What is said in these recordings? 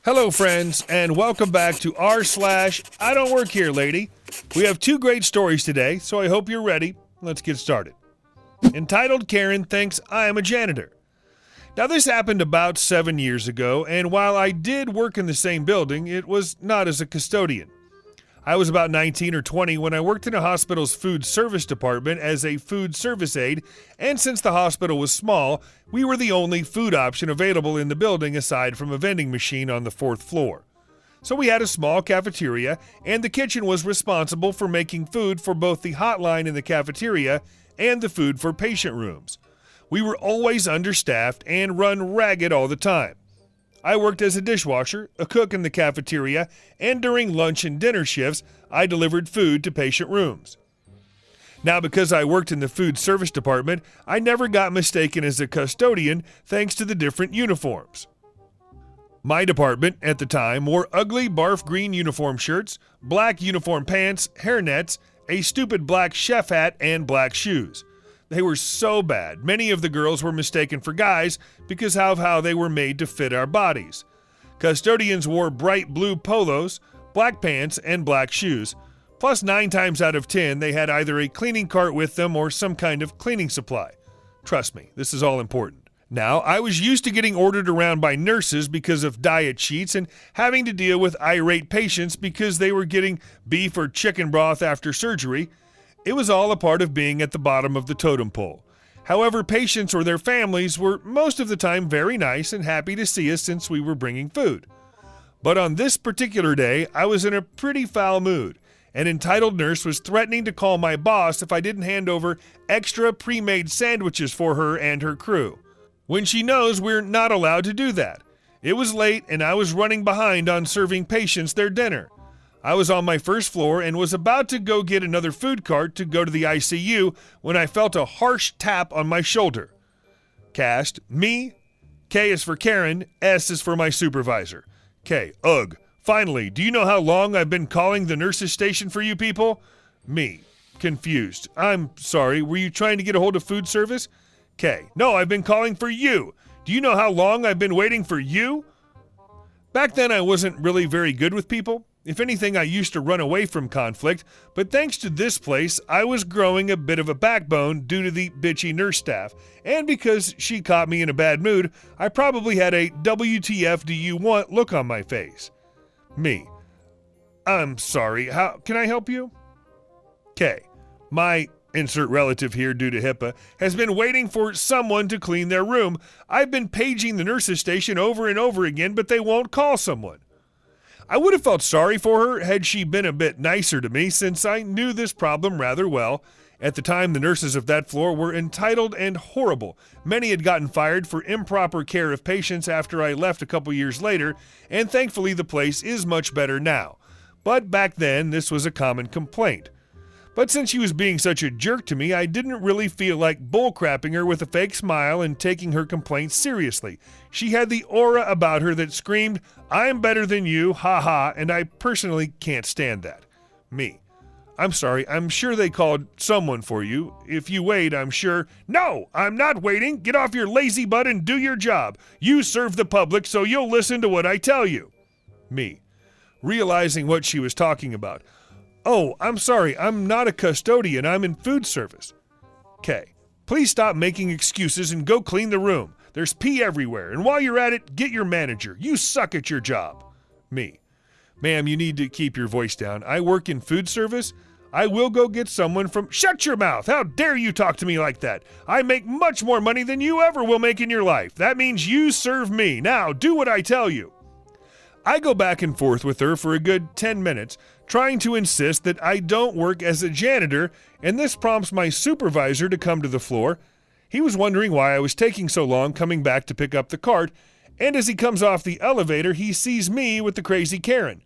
Hello, friends, and welcome back to r/IDontWorkHereLady. We have two great stories today, so I hope you're ready. Let's get started. Entitled Karen Thinks I Am a Janitor. Now, this happened about 7 years ago, and while I did work in the same building, it was not as a custodian. I was about 19 or 20 when I worked in a hospital's food service department as a food service aide, and since the hospital was small, we were the only food option available in the building aside from a vending machine on the 4th floor. So we had a small cafeteria, and the kitchen was responsible for making food for both the hotline in the cafeteria and the food for patient rooms. We were always understaffed and run ragged all the time. I worked as a dishwasher, a cook in the cafeteria, and during lunch and dinner shifts, I delivered food to patient rooms. Now, because I worked in the food service department, I never got mistaken as a custodian thanks to the different uniforms. My department, at the time, wore ugly barf green uniform shirts, black uniform pants, hairnets, a stupid black chef hat, and black shoes. They were so bad, many of the girls were mistaken for guys because of how they were made to fit our bodies. Custodians wore bright blue polos, black pants, and black shoes. Plus 9 times out of 10, they had either a cleaning cart with them or some kind of cleaning supply. Trust me, this is all important. Now, I was used to getting ordered around by nurses because of diet sheets and having to deal with irate patients because they were getting beef or chicken broth after surgery. It was all a part of being at the bottom of the totem pole. However, patients or their families were most of the time very nice and happy to see us since we were bringing food. But on this particular day, I was in a pretty foul mood. An entitled nurse was threatening to call my boss if I didn't hand over extra pre-made sandwiches for her and her crew, when she knows we're not allowed to do that. It was late and I was running behind on serving patients their dinner. I was on my first floor and was about to go get another food cart to go to the ICU when I felt a harsh tap on my shoulder. Cast, me. K is for Karen, S is for my supervisor. K, ugh. Finally, do you know how long I've been calling the nurse's station for you people? Me, confused. I'm sorry, were you trying to get a hold of food service? K, no, I've been calling for you. Do you know how long I've been waiting for you? Back then, I wasn't really very good with people. If anything, I used to run away from conflict, but thanks to this place, I was growing a bit of a backbone due to the bitchy nurse staff, and because she caught me in a bad mood, I probably had a WTF do you want look on my face. Me, I'm sorry, how can I help you? K, my insert relative here due to HIPAA has been waiting for someone to clean their room. I've been paging the nurse's station over and over again, but they won't call someone. I would have felt sorry for her had she been a bit nicer to me since I knew this problem rather well. At the time, the nurses of that floor were entitled and horrible. Many had gotten fired for improper care of patients after I left a couple years later, and thankfully the place is much better now. But back then, this was a common complaint. But since she was being such a jerk to me, I didn't really feel like bullcrapping her with a fake smile and taking her complaints seriously. She had the aura about her that screamed, I'm better than you, ha ha, and I personally can't stand that. Me, I'm sorry, I'm sure they called someone for you. If you wait, I'm sure. No, I'm not waiting. Get off your lazy butt and do your job. You serve the public, so you'll listen to what I tell you. Me, realizing what she was talking about. Oh, I'm sorry, I'm not a custodian, I'm in food service. K, please stop making excuses and go clean the room. There's pee everywhere, and while you're at it, get your manager. You suck at your job. Me, ma'am, you need to keep your voice down. I work in food service. I will go get someone from— Shut your mouth! How dare you talk to me like that? I make much more money than you ever will make in your life. That means you serve me. Now, do what I tell you. I go back and forth with her for a good 10 minutes, trying to insist that I don't work as a janitor, and this prompts my supervisor to come to the floor. He was wondering why I was taking so long coming back to pick up the cart, and as he comes off the elevator, he sees me with the crazy Karen.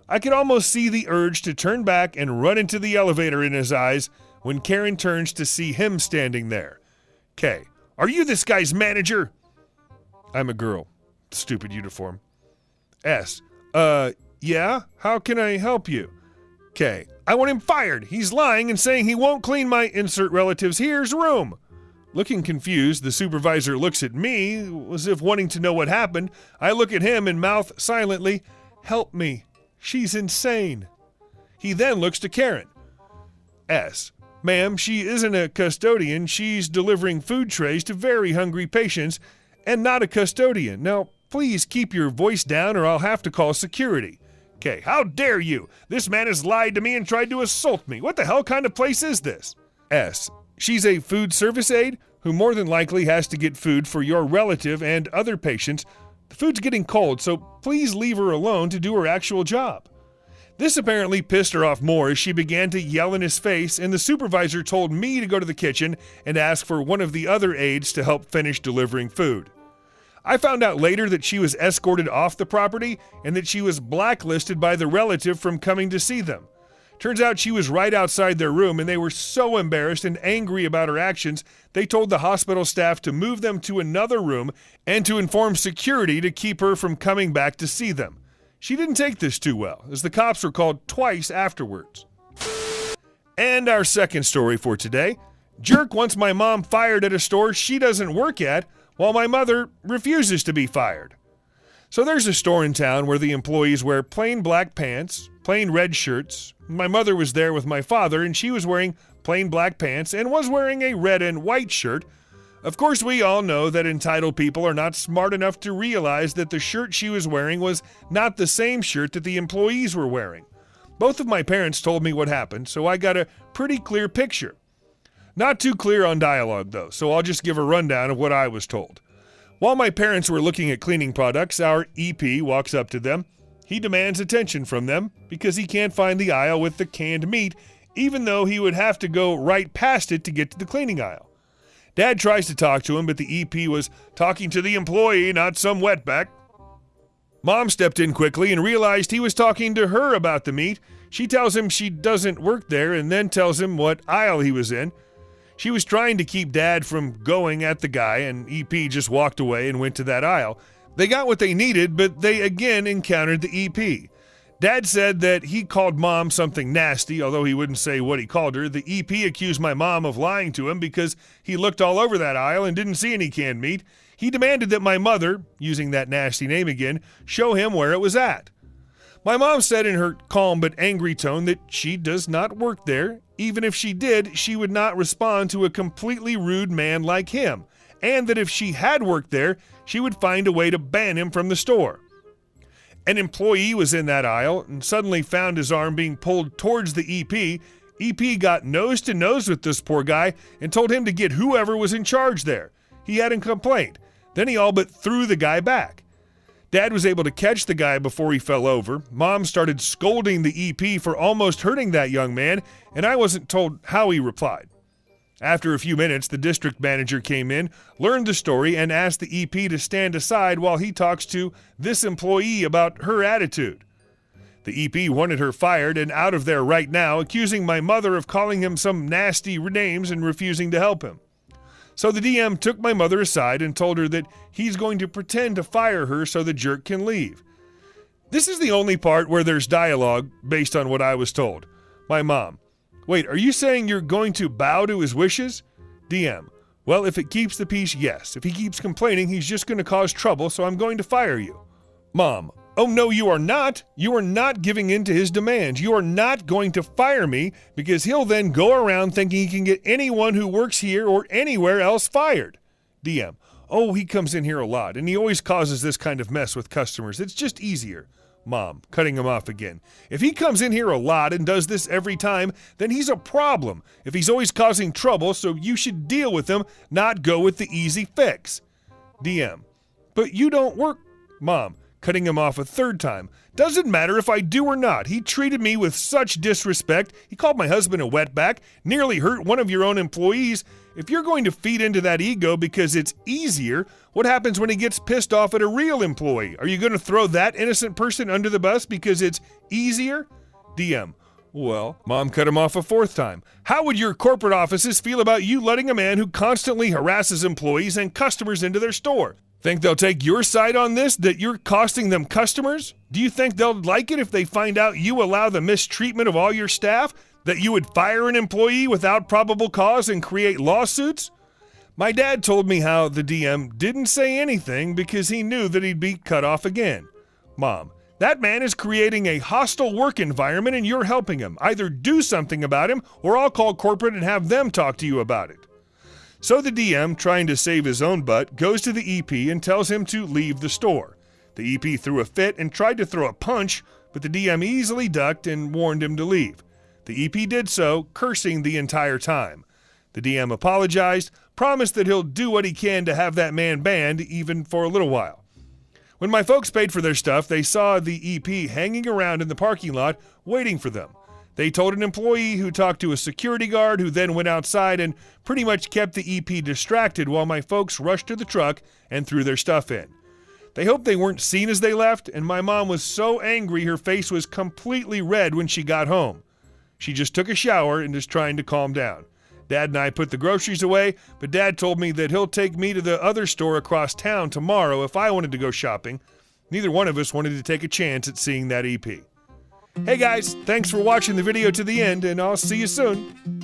I could almost see the urge to turn back and run into the elevator in his eyes when Karen turns to see him standing there. K, are you this guy's manager? I'm a girl. Stupid uniform. S, yeah? How can I help you? K, I want him fired. He's lying and saying he won't clean my insert relative's here's room. Looking confused, the supervisor looks at me as if wanting to know what happened. I look at him and mouth silently, "Help me. She's insane." He then looks to Karen. S. "Ma'am, she isn't a custodian. She's delivering food trays to very hungry patients and not a custodian. Now, please keep your voice down or I'll have to call security." K. "How dare you? This man has lied to me and tried to assault me. What the hell kind of place is this?" S. "She's a food service aide who more than likely has to get food for your relative and other patients. The food's getting cold, so please leave her alone to do her actual job." This apparently pissed her off more as she began to yell in his face, and the supervisor told me to go to the kitchen and ask for one of the other aides to help finish delivering food. I found out later that she was escorted off the property and that she was blacklisted by the relative from coming to see them. Turns out she was right outside their room, and they were so embarrassed and angry about her actions, they told the hospital staff to move them to another room and to inform security to keep her from coming back to see them. She didn't take this too well, as the cops were called twice afterwards. And our second story for today. Jerk wants my mom fired at a store she doesn't work at, while my mother refuses to be fired. So there's a store in town where the employees wear plain black pants, plain red shirts. My mother was there with my father, and she was wearing plain black pants and was wearing a red and white shirt. Of course, we all know that entitled people are not smart enough to realize that the shirt she was wearing was not the same shirt that the employees were wearing. Both of my parents told me what happened, so I got a pretty clear picture. Not too clear on dialogue, though, so I'll just give a rundown of what I was told. While my parents were looking at cleaning products, our EP walks up to them. He demands attention from them because he can't find the aisle with the canned meat, even though he would have to go right past it to get to the cleaning aisle. Dad tries to talk to him, but the EP was talking to the employee, not some wetback. Mom stepped in quickly and realized he was talking to her about the meat. She tells him she doesn't work there and then tells him what aisle he was in. She was trying to keep Dad from going at the guy, and EP just walked away and went to that aisle. They got what they needed, but they again encountered the EP. Dad said that he called Mom something nasty, although he wouldn't say what he called her. The EP accused my mom of lying to him because he looked all over that aisle and didn't see any canned meat. He demanded that my mother, using that nasty name again, show him where it was at. My mom said in her calm but angry tone that she does not work there. Even if she did, she would not respond to a completely rude man like him, and that if she had worked there, she would find a way to ban him from the store. An employee was in that aisle and suddenly found his arm being pulled towards the EP. EP got nose to nose with this poor guy and told him to get whoever was in charge there. He hadn't complained. Then he all but threw the guy back. Dad was able to catch the guy before he fell over. Mom started scolding the EP for almost hurting that young man, and I wasn't told how he replied. After a few minutes, the district manager came in, learned the story, and asked the EP to stand aside while he talks to this employee about her attitude. The EP wanted her fired and out of there right now, accusing my mother of calling him some nasty names and refusing to help him. So the DM took my mother aside and told her that he's going to pretend to fire her so the jerk can leave. This is the only part where there's dialogue based on what I was told. My mom: "Wait, are you saying you're going to bow to his wishes?" DM: "Well, if it keeps the peace, yes. If he keeps complaining, he's just going to cause trouble, so I'm going to fire you." Mom: "Oh, no, you are not. You are not giving in to his demands. You are not going to fire me because he'll then go around thinking he can get anyone who works here or anywhere else fired." DM: "Oh, he comes in here a lot, and he always causes this kind of mess with customers. It's just easier." Mom, cutting him off again: "If he comes in here a lot and does this every time, then he's a problem. If he's always causing trouble, so you should deal with him, not go with the easy fix." DM: "But you don't work." Mom, cutting him off a third time: "Doesn't matter if I do or not. He treated me with such disrespect. He called my husband a wetback, nearly hurt one of your own employees. If you're going to feed into that ego because it's easier, what happens when he gets pissed off at a real employee? Are you going to throw that innocent person under the bus because it's easier?" DM: "Well," Mom cut him off a fourth time, "how would your corporate offices feel about you letting a man who constantly harasses employees and customers into their store? Think they'll take your side on this, that you're costing them customers? Do you think they'll like it if they find out you allow the mistreatment of all your staff? That you would fire an employee without probable cause and create lawsuits?" My dad told me how the DM didn't say anything because he knew that he'd be cut off again. Mom, that man is creating a hostile work environment and you're helping him. Either do something about him or I'll call corporate and have them talk to you about it. So the DM, trying to save his own butt, goes to the EP and tells him to leave the store. The EP threw a fit and tried to throw a punch, but the DM easily ducked and warned him to leave. The EP did so, cursing the entire time. The DM apologized, promised that he'll do what he can to have that man banned, even for a little while. When my folks paid for their stuff, they saw the EP hanging around in the parking lot, waiting for them. They told an employee who talked to a security guard who then went outside and pretty much kept the EP distracted while my folks rushed to the truck and threw their stuff in. They hoped they weren't seen as they left, and my mom was so angry her face was completely red when she got home. She just took a shower and is trying to calm down. Dad and I put the groceries away, but Dad told me that he'll take me to the other store across town tomorrow if I wanted to go shopping. Neither one of us wanted to take a chance at seeing that EP. Hey guys, thanks for watching the video to the end, and I'll see you soon.